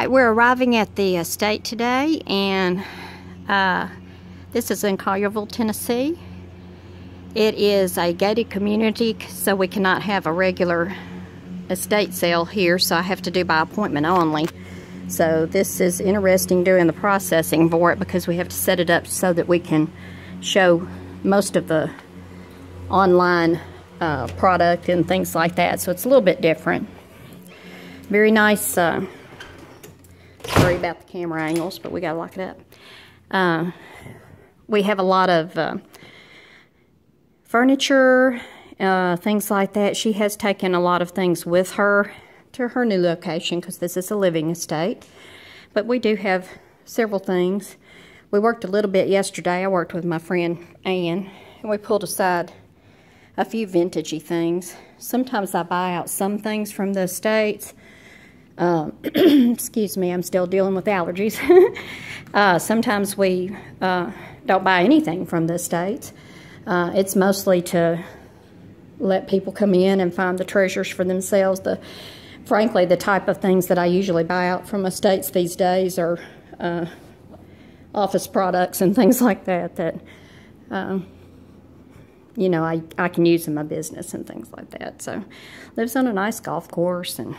Alright, we're arriving at the estate today, and this is in Collierville, Tennessee. It is a gated community, so we cannot have a regular estate sale here, so I have to do by appointment only. So this is interesting doing the processing for it, because we have to set it up so that we can show most of the online product and things like that. So it's a little bit different. Very nice. Sorry about the camera angles, but we gotta lock it up. We have a lot of furniture, things like that. She has taken a lot of things with her to her new location, because this is a living estate. But we do have several things. We worked a little bit yesterday. I worked with my friend Ann, and we pulled aside a few vintagey things. Sometimes I buy out some things from the estates. Excuse me, I'm still dealing with allergies. Sometimes we don't buy anything from the estates. It's mostly to let people come in and find the treasures for themselves. Frankly, the type of things that I usually buy out from estates these days are office products and things like that you know, I can use in my business and things like that. So, lives on a nice golf course and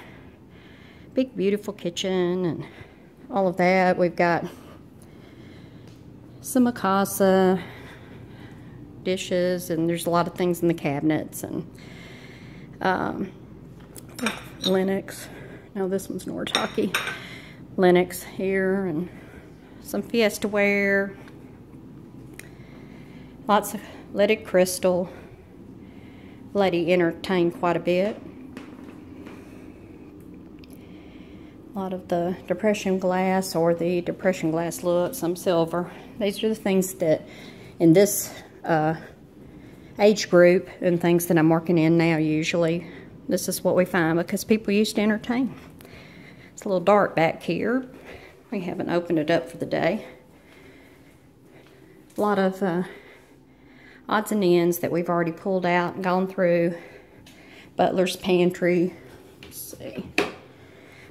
big beautiful kitchen and all of that. We've got some Mikasa dishes, and there's a lot of things in the cabinets, and Linux. No, this one's Nortaki. Linux here, and some Fiesta ware. Lots of leaded crystal. Lady entertained quite a bit. A lot of the depression glass, or the depression glass look, some silver. These are the things that in this age group and things that I'm working in now, usually this is what we find, because people used to entertain. It's a little dark back here. We haven't opened it up for the day. A lot of odds and ends that we've already pulled out and gone through. Butler's pantry. Let's see.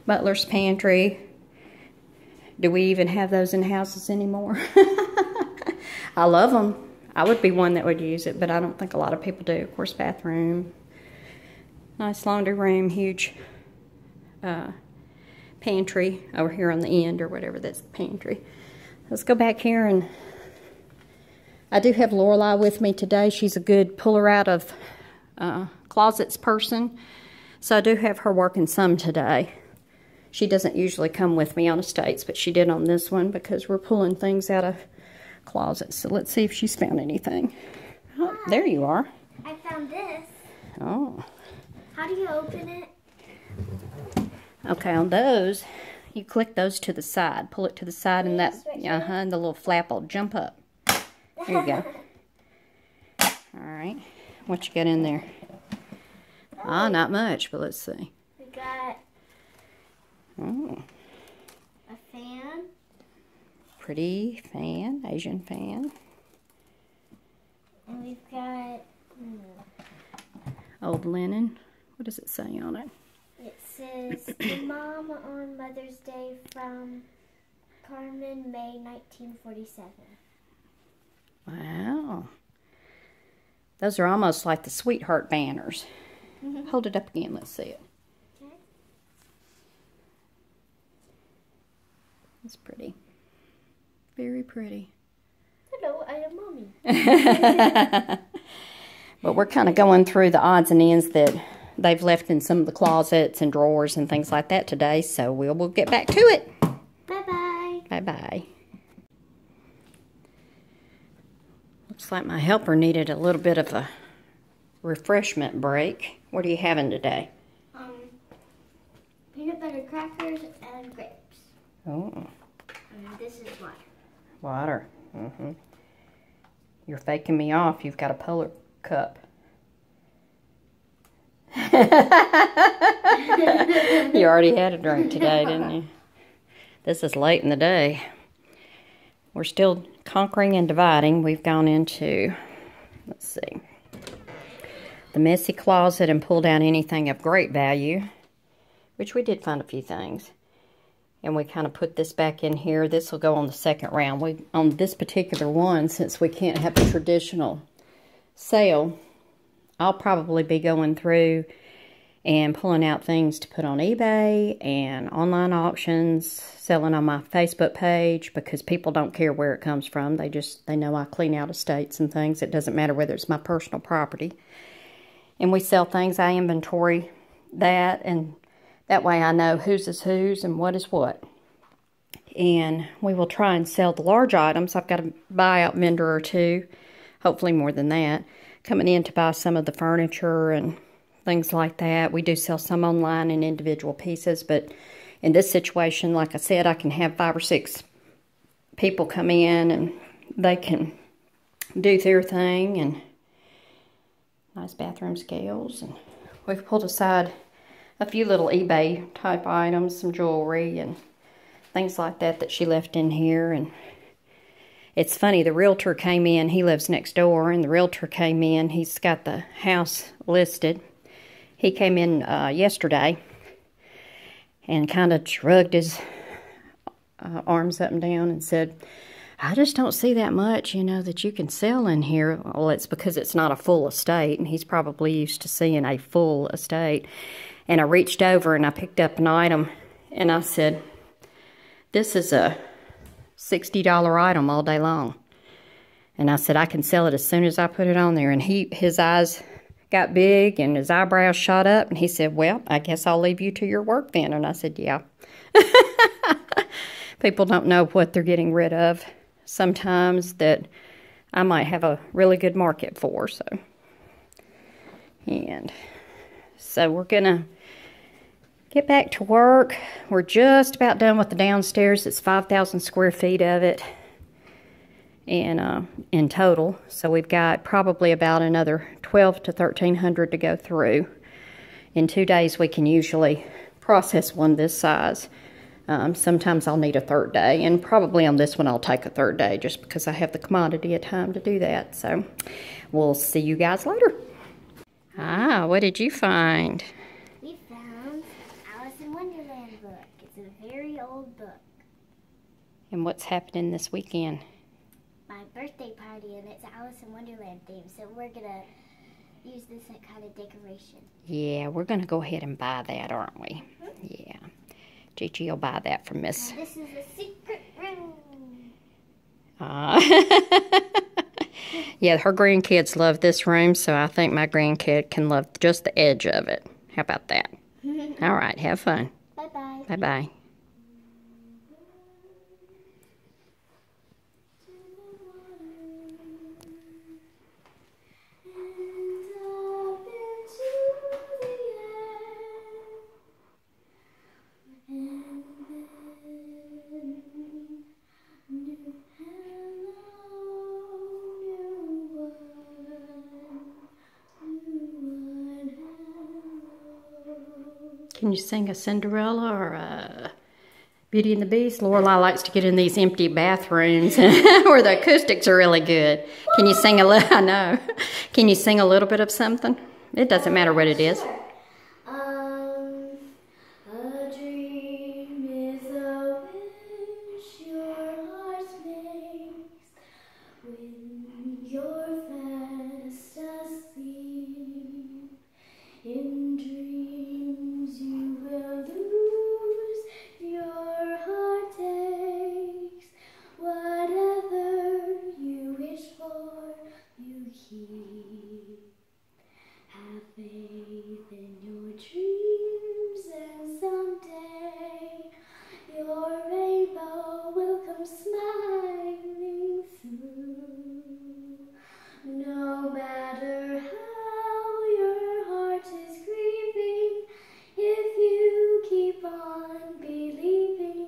Butler's pantry. Do we even have those in houses anymore? I love them. I would be one that would use it, but I don't think a lot of people do. Of course, bathroom. Nice laundry room. Huge pantry over here on the end, or whatever that's the pantry. Let's go back here, and I do have Lorelei with me today. She's a good puller out of closets person. So I do have her working some today. She doesn't usually come with me on estates, but she did on this one, because we're pulling things out of closets. So let's see if she's found anything. Oh, there you are. I found this. Oh. How do you open it? Okay, on those, you click those to the side. Pull it to the side, and that, and the little flap will jump up. There you go. Alright. What you got in there? Ah, not much, but let's see. We got a fan. Pretty fan, Asian fan. And we've got Old linen. What does it say on it? It says, "The Mom on Mother's Day from Carmen, May 1947. Wow. Those are almost like the sweetheart banners. Hold it up again, let's see it. Okay. It's pretty. Very pretty. Hello, I am Mommy. But we're kind of going through the odds and ends that they've left in some of the closets and drawers and things like that today, so we'll get back to it. Bye-bye. Bye-bye. Looks like my helper needed a little bit of a refreshment break. What are you having today? Peanut butter crackers and grapes. Oh. And this is water. Water. You're faking me off. You've got a polar cup. You already had a drink today, didn't you? This is late in the day. We're still conquering and dividing. We've gone into, let's see, the messy closet and pulled out anything of great value, which we did find a few things. And we kind of put this back in here. This will go on the second round. On this particular one, since we can't have a traditional sale, I'll probably be going through and pulling out things to put on eBay and online auctions, selling on my Facebook page, because people don't care where it comes from. They know I clean out estates and things. It doesn't matter whether it's my personal property. And we sell things. I inventory that, and that way I know whose is whose and what is what. And we will try and sell the large items. I've got a buyout vendor or two, hopefully more than that, coming in to buy some of the furniture and things like that. We do sell some online in individual pieces, but in this situation, like I said, I can have 5 or 6 people come in and they can do their thing. And nice bathroom scales. And we've pulled aside a few little eBay type items, some jewelry and things like that that she left in here. And it's funny, the realtor came in, he lives next door, and the realtor came in, he's got the house listed. He came in yesterday and kind of shrugged his arms up and down and said, I just don't see that much, that you can sell in here. Well, it's because it's not a full estate, and he's probably used to seeing a full estate. And I reached over and I picked up an item, and I said, this is a $60 item all day long. And I said, I can sell it as soon as I put it on there. And his eyes got big and his eyebrows shot up, and he said, well, I guess I'll leave you to your work then. And I said, yeah. People don't know what they're getting rid of sometimes that I might have a really good market for. So we're gonna get back to work. We're just about done with the downstairs. It's 5,000 square feet of it in total. So we've got probably about another 12 to 1,300 to go through. In 2 days, we can usually process one this size. Sometimes I'll need a third day, and probably on this one I'll take a third day just because I have the commodity of time to do that. So we'll see you guys later. What did you find? We found Alice in Wonderland book. It's a very old book. And what's happening this weekend? My birthday party, and it's Alice in Wonderland theme, so we're gonna use this as kind of decoration. Yeah, we're gonna go ahead and buy that, aren't we? Yeah. Gigi will buy that from Miss. Now, this is a secret room. Yeah, her grandkids love this room, so I think my grandkid can love just the edge of it. How about that? All right, have fun. Bye-bye. Bye-bye. Can you sing a Cinderella or a Beauty and the Beast? Lorelai likes to get in these empty bathrooms where the acoustics are really good. Can you sing a little? I know. Can you sing a little bit of something? It doesn't matter what it is. A dream is a wish your heart makes when you're fast asleep. In dreams you will lose your heartaches. Whatever you wish for, you keep. Have faith in your dreams, and someday your rainbow will come smiling through. No matter how your heart is grieving, if you keep on believing,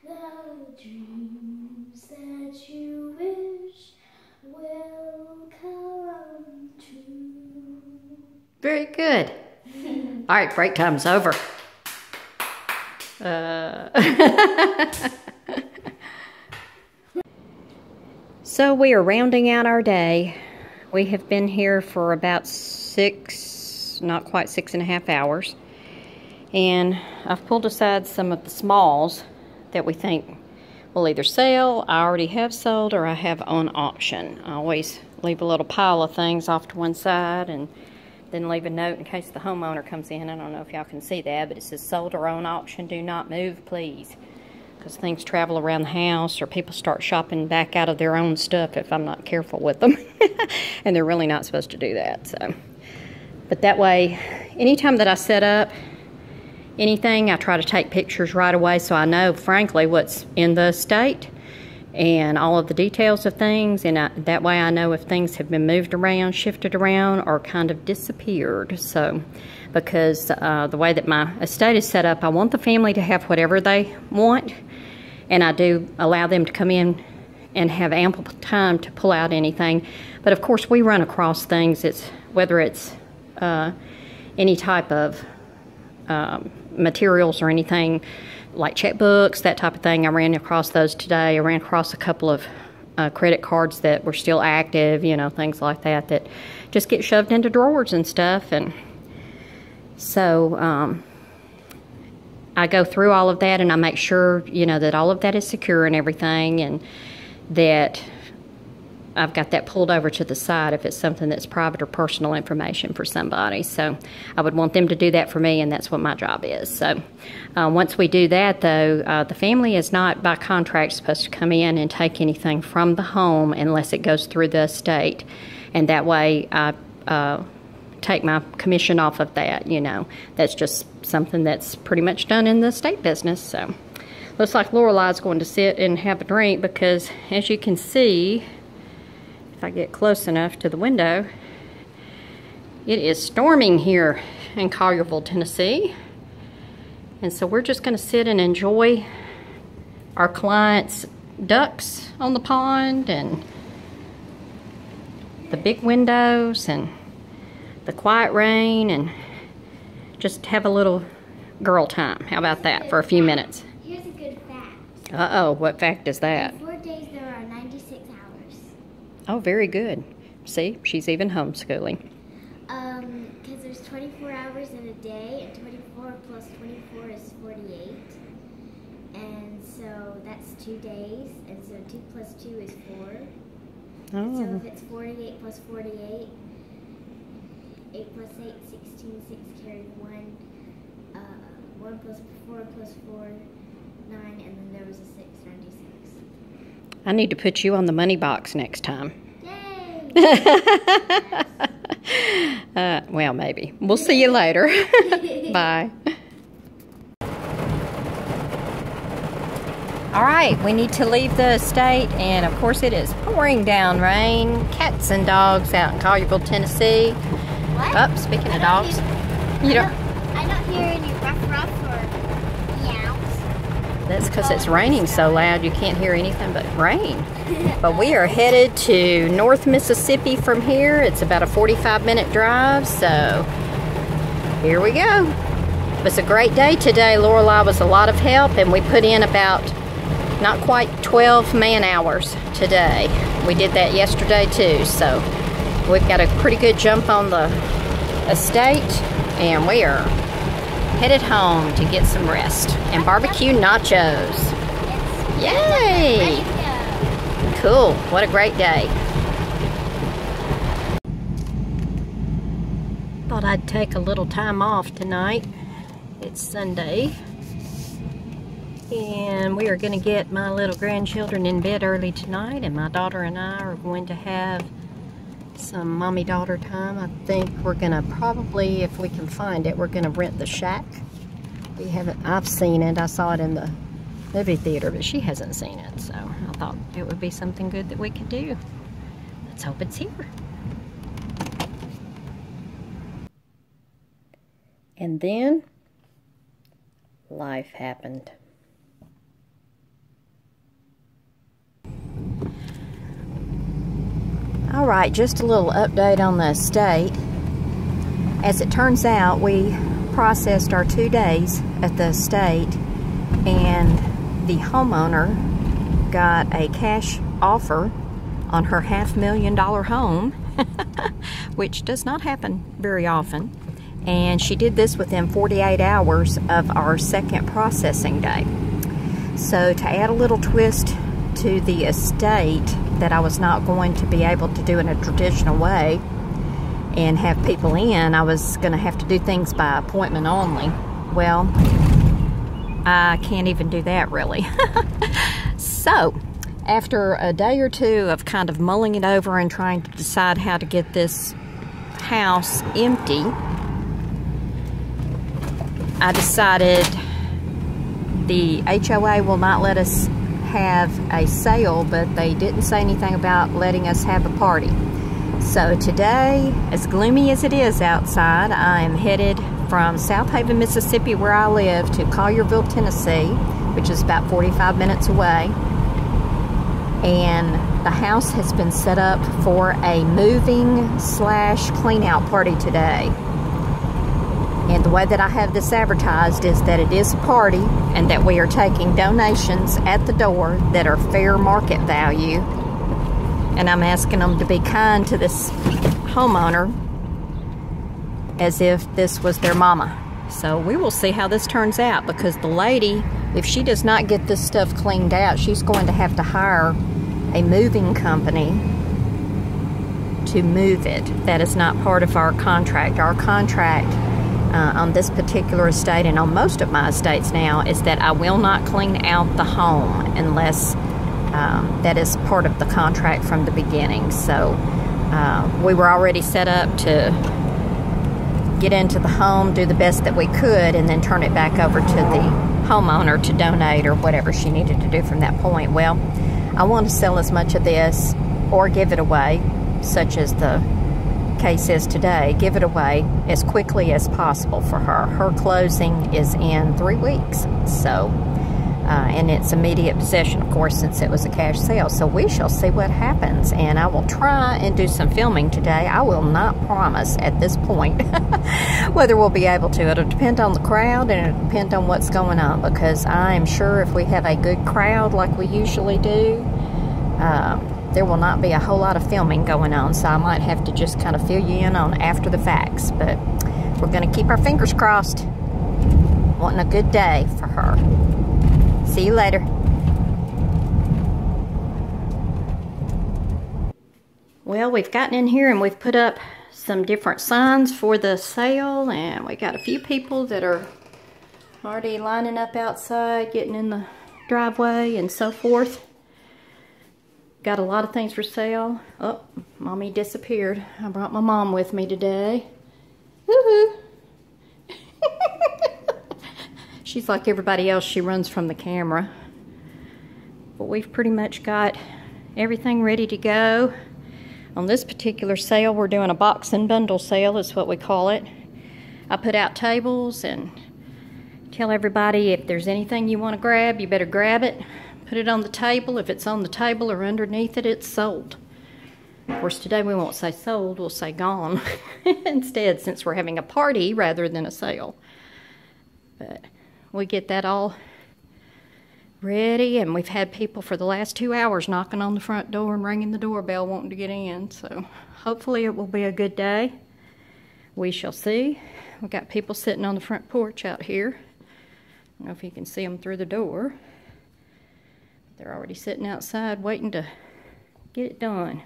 the dreams that you wish will come true. Very good. All right, break time's over. So we are rounding out our day. We have been here for about not quite 6.5 hours. And I've pulled aside some of the smalls that we think will either sell, I already have sold, or I have on auction. I always leave a little pile of things off to one side and then leave a note in case the homeowner comes in. I don't know if y'all can see that, but it says sold or on auction, do not move, please. Because things travel around the house, or people start shopping back out of their own stuff if I'm not careful with them. And they're really not supposed to do that. So, but that way, anytime that I set up anything, I try to take pictures right away so I know, frankly, what's in the estate and all of the details of things. And that way I know if things have been moved around, shifted around, or kind of disappeared. So, because the way that my estate is set up, I want the family to have whatever they want. And I do allow them to come in and have ample time to pull out anything. But of course, we run across things. Whether it's any type of materials or anything like checkbooks, that type of thing. I ran across those today. I ran across a couple of credit cards that were still active, you know, things like that, that just get shoved into drawers and stuff. And so I go through all of that, and I make sure, you know, that all of that is secure and everything, and that I've got that pulled over to the side if it's something that's private or personal information for somebody. So I would want them to do that for me, and that's what my job is. So once we do that, though, the family is not by contract supposed to come in and take anything from the home unless it goes through the estate. And that way I take my commission off of that, you know. That's just something that's pretty much done in the estate business. So looks like Lorelei's going to sit and have a drink because, as you can see, if I get close enough to the window, it is storming here in Collierville, Tennessee. And so we're just going to sit and enjoy our clients' ducks on the pond and the big windows and the quiet rain, and just have a little girl time. How about that for a few minutes? Here's a good fact. Uh-oh, what fact is that? In 4 days there are 96 hours. Oh, very good. See, she's even homeschooling. Because there's 24 hours in a day, and 24 plus 24 is 48. And so that's 2 days, and so 2 plus 2 is 4. Oh. So if it's 48 plus 48, 8 plus 8, 16, 6 carried 1. 1 plus 4 plus 4, 9, and then there was a 6, 96. I need to put you on the money box next time. Yay! Well, maybe. We'll see you later. Bye. All right, we need to leave the estate, and of course it is pouring down rain. Cats and dogs out in Collierville, Tennessee. What? Oh, speaking of dogs, you don't. I don't hear any ruff or meows. That's because it's raining so loud you can't hear anything but rain. But we are headed to North Mississippi from here. It's about a 45-minute drive, so here we go. It was a great day today. Lorelei was a lot of help, and we put in about not quite 12 man hours today. We did that yesterday too, so we've got a pretty good jump on the estate, and we are headed home to get some rest and barbecue nachos. Yay! Cool. What a great day. Thought I'd take a little time off tonight. It's Sunday. And we are going to get my little grandchildren in bed early tonight, and my daughter and I are going to have some mommy-daughter time. I think we're going to probably, if we can find it, we're going to rent the shack. We haven't, I've seen it. I saw it in the movie theater, but she hasn't seen it, so I thought it would be something good that we could do. Let's hope it's here. And then life happened. All right, just a little update on the estate. As it turns out, we processed our 2 days at the estate, and the homeowner got a cash offer on her $500,000 home, which does not happen very often. And she did this within 48 hours of our second processing day. So to add a little twist to the estate that I was not going to be able to do in a traditional way and have people in, I was going to have to do things by appointment only. Well, I can't even do that really. So after a day or two of kind of mulling it over and trying to decide how to get this house empty, I decided the HOA will not let us have a sale, but they didn't say anything about letting us have a party. So today, as gloomy as it is outside, I am headed from South Haven, Mississippi, where I live, to Collierville, Tennessee, which is about 45 minutes away. And the house has been set up for a moving / clean out party today. And the way that I have this advertised is that it is a party and that we are taking donations at the door that are fair market value. And I'm asking them to be kind to this homeowner as if this was their mama. So we will see how this turns out, because the lady, if she does not get this stuff cleaned out, she's going to have to hire a moving company to move it. That is not part of our contract. Our contract on this particular estate, and on most of my estates now, is that I will not clean out the home unless that is part of the contract from the beginning. So we were already set up to get into the home, do the best that we could, and then turn it back over to the homeowner to donate or whatever she needed to do from that point. Well, I want to sell as much of this or give it away, such as the case is today, give it away as quickly as possible for her. Her closing is in 3 weeks, so and it's immediate possession, of course, since it was a cash sale. So we shall see what happens, and I will try and do some filming today. I will not promise at this point whether we'll be able to. It'll depend on the crowd, and it'll depend on what's going on, because I am sure if we have a good crowd like we usually do, there will not be a whole lot of filming going on, so I might have to just kind of fill you in on after the facts. But we're going to keep our fingers crossed. Wanting a good day for her. See you later. Well, we've gotten in here and we've put up some different signs for the sale, and we got a few people that are already lining up outside, getting in the driveway and so forth. Got a lot of things for sale. Oh, Mommy disappeared. I brought my mom with me today. Woohoo! She's like everybody else, she runs from the camera. But we've pretty much got everything ready to go. On this particular sale, we're doing a box and bundle sale, is what we call it. I put out tables and tell everybody if there's anything you want to grab, you better grab it. Put it on the table. If it's on the table or underneath it, it's sold. Of course, today we won't say sold, we'll say gone instead, since we're having a party rather than a sale. But we get that all ready, and we've had people for the last 2 hours knocking on the front door and ringing the doorbell wanting to get in. So hopefully it will be a good day. We shall see. We've got people sitting on the front porch out here. I don't know if you can see them through the door. They're already sitting outside waiting to get it done.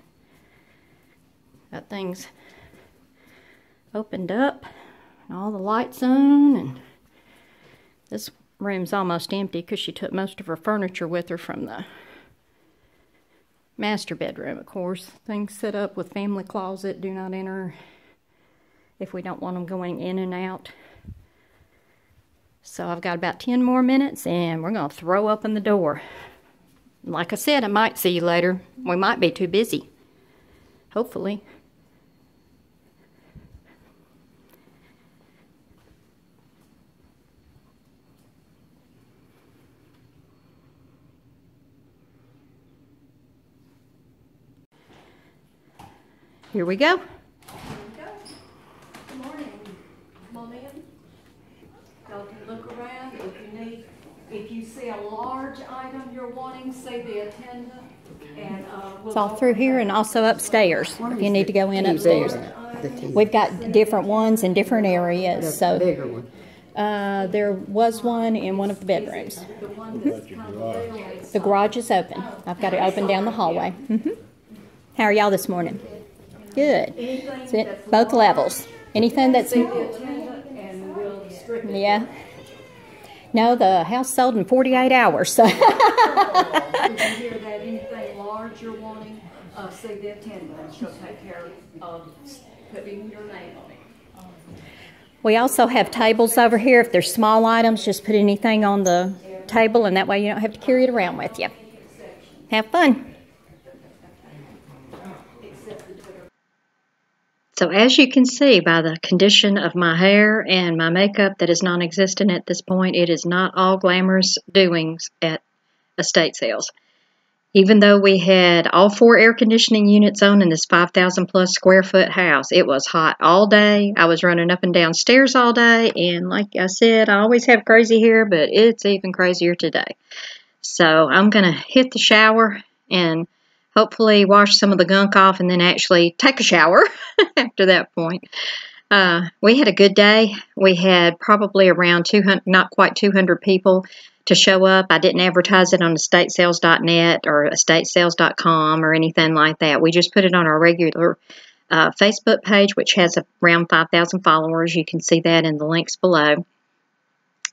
Got things opened up and all the lights on, and this room's almost empty because she took most of her furniture with her from the master bedroom, of course. Things set up with family closet, do not enter if we don't want them going in and out. So I've got about 10 more minutes and we're going to throw open the door. Like I said, I might see you later. We might be too busy. Hopefully. Here we go. Good morning. Come on in. Y'all can look around. If you see a large item you're wanting, see the attendant. And It's all through here and also upstairs. If you need to go in upstairs. We've got different ones in different areas. So bigger one. There was one in one of the bedrooms. The one that's kind of railway The side. garage is open. I've got it open down the hallway. How are y'all this morning? Good. Anything So that's both levels. Anything that's, see the attendant and we'll strip it. yeah. No, the house sold in 48 hours. So If you hear that anything large you're wanting, see the attendant and she'll take care of putting your name on it. we also have tables over here. If there's small items, just put anything on the table, and that way you don't have to carry it around with you. Have fun. So as you can see by the condition of my hair and my makeup that is non-existent at this point, it is not all glamorous doings at estate sales. Even though we had all 4 air conditioning units on in this 5,000 plus square foot house, it was hot all day. I was running up and down stairs all day, and like I said, I always have crazy hair, but it's even crazier today. So I'm going to hit the shower and hopefully wash some of the gunk off and then actually take a shower after that point. We had a good day. We had probably around 200, not quite 200 people to show up. I didn't advertise it on estatesales.net or estatesales.com or anything like that. We just put it on our regular Facebook page, which has around 5,000 followers. You can see that in the links below.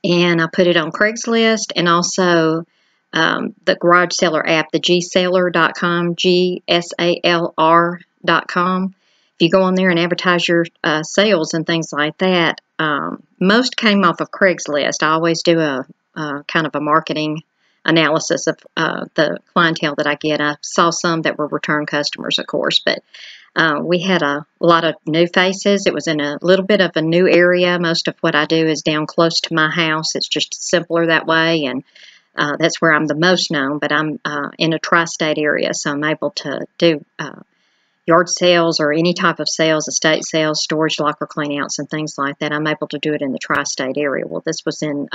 And I put it on Craigslist and also the garage seller app, the gsaler.com, GSALR.com. If you go on there and advertise your sales and things like that, most came off of Craigslist. I always do a kind of a marketing analysis of the clientele that I get. I saw some that were return customers, of course, but we had a lot of new faces. It was in a little bit of a new area. Most of what I do is down close to my house. It's just simpler that way, and that's where I'm the most known, but I'm in a tri-state area, so I'm able to do yard sales or any type of sales, estate sales, storage locker cleanouts, and things like that. I'm able to do it in the tri-state area. Well, this was in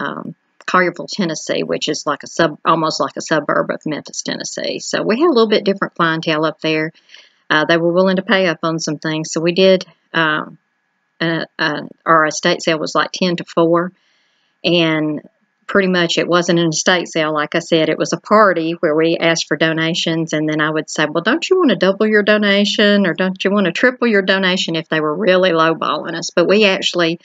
Collierville, Tennessee, which is like almost like a suburb of Memphis, Tennessee. So we had a little bit different clientele up there. They were willing to pay up on some things, so we did. Our estate sale was like 10 to 4, and pretty much it wasn't an estate sale. Like I said, it was a party where we asked for donations, and then I would say, well, don't you want to double your donation, or don't you want to triple your donation if they were really lowballing us? But we actually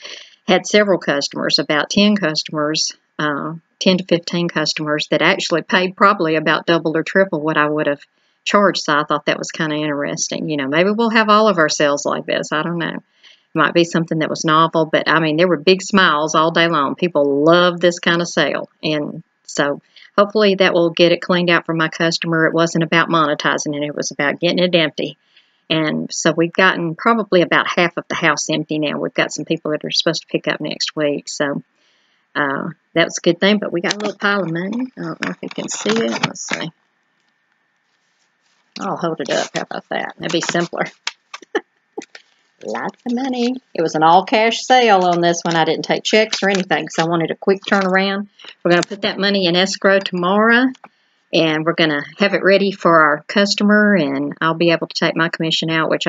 had several customers, about 10 customers, 10 to 15 customers that actually paid probably about double or triple what I would have charged. So I thought that was kind of interesting. You know, maybe we'll have all of our sales like this. I don't know. Might be something that was novel, but I mean, there were big smiles all day long. People love this kind of sale, and so hopefully that will get it cleaned out for my customer. It wasn't about monetizing it. It was about getting it empty. And so we've gotten probably about half of the house empty now. We've got some people that are supposed to pick up next week, so that was a good thing, but we got a little pile of money. I don't know if you can see it. Let's see. I'll hold it up. How about that? That'd be simpler. Lots of money. It was an all-cash sale on this one. I didn't take checks or anything because I wanted a quick turnaround. We're going to put that money in escrow tomorrow, and we're going to have it ready for our customer, and I'll be able to take my commission out, which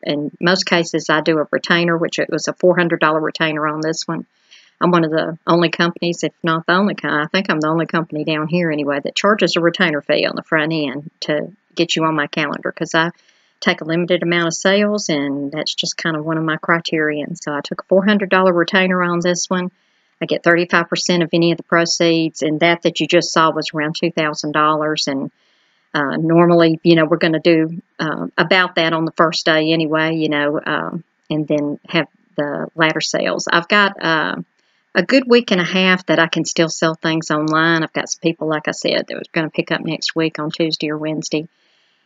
in most cases, I do a retainer, which it was a $400 retainer on this one. I'm one of the only companies, if not the only kind, I think I'm the only company down here anyway, that charges a retainer fee on the front end to get you on my calendar, because I take a limited amount of sales, and that's just kind of one of my criterion. So I took a $400 retainer on this one. I get 35% of any of the proceeds, and that you just saw was around $2,000. And normally, you know, we're going to do about that on the first day anyway, you know, and then have the latter sales. I've got a good week and a half that I can still sell things online. I've got some people, like I said, that was going to pick up next week on Tuesday or Wednesday,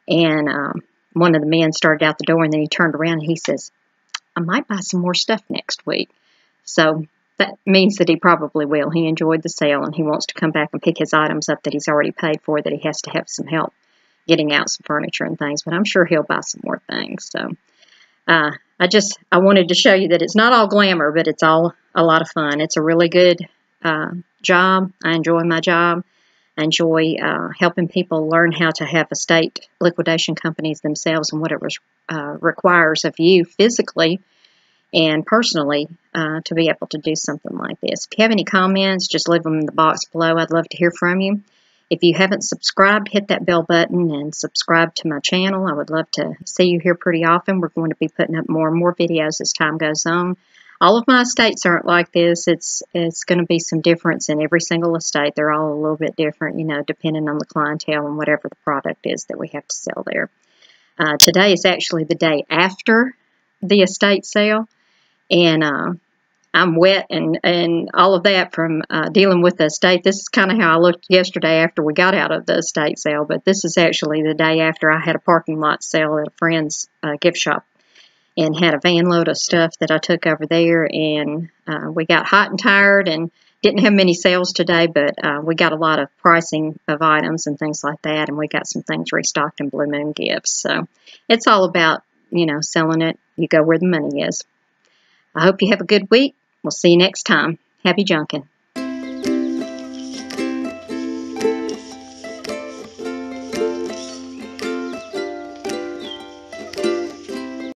and one of the men started out the door, and then he turned around and he says, I might buy some more stuff next week. So that means that he probably will. He enjoyed the sale, and he wants to come back and pick his items up that he's already paid for, that he has to have some help getting out some furniture and things. But I'm sure he'll buy some more things. So I wanted to show you that it's not all glamour, but it's all a lot of fun. It's a really good job. I enjoy my job. I enjoy helping people learn how to have estate liquidation companies themselves and what it requires of you physically and personally to be able to do something like this. If you have any comments, just leave them in the box below. I'd love to hear from you. If you haven't subscribed, hit that bell button and subscribe to my channel. I would love to see you here pretty often. We're going to be putting up more and more videos as time goes on. All of my estates aren't like this. It's going to be some difference in every single estate. They're all a little bit different, you know, depending on the clientele and whatever the product is that we have to sell there. Today is actually the day after the estate sale, and I'm wet and all of that from dealing with the estate. This is kind of how I looked yesterday after we got out of the estate sale, but this is actually the day after I had a parking lot sale at a friend's gift shop and had a van load of stuff that I took over there, and we got hot and tired and didn't have many sales today, but we got a lot of pricing of items and things like that, and we got some things restocked in Blue Moon Gifts. So it's all about, you know, selling it. You go where the money is. I hope you have a good week. We'll see you next time. Happy junking.